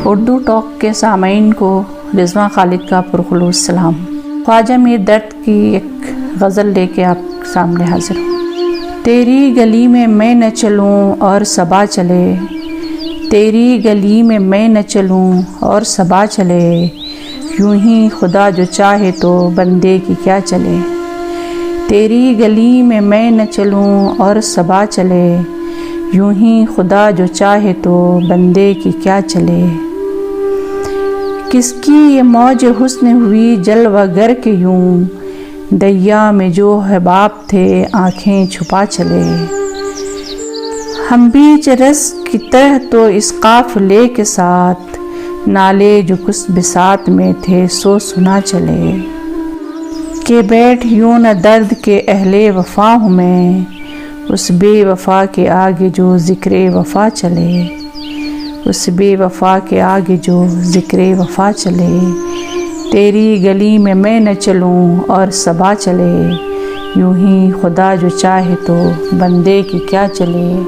Urdu talk کے سامعین کو رضوان خالد کا پرخلوص سلام۔ خواجہ میر درد کی ایک غزل لے کے آپ سامنے حاضر ہوں۔ تیری گلی میں میں نہ چلوں اور صبا چلے، تیری گلی میں میں نہ چلوں اور صبا چلے، یوں ہی خدا جو چاہے تو بندے کی کیا چلے۔ تیری گلی میں میں نہ چلوں اور صبا چلے، یوں ہی خدا جو چاہے تو بندے کی کیا چلے۔ کس کی یہ موج حسن ہوئی جلوہ گر کے یوں، دریا میں جو حباب تھے آنکھیں چھپا چلے۔ ہم بیچ رس کی طرح تو اس قافلے کے ساتھ، نالے جو کس بساط میں تھے سو سنا چلے۔ کہ بیٹھ یوں نہ درد کے اہل وفا ہوں میں، اس بے وفا کے آگے جو ذکر وفا چلے، اس بے وفا کے آگے جو ذکر وفا چلے۔ تیری گلی میں نہ چلوں اور صبا چلے، یوں ہی خدا جو چاہے تو بندے کی کیا چلے۔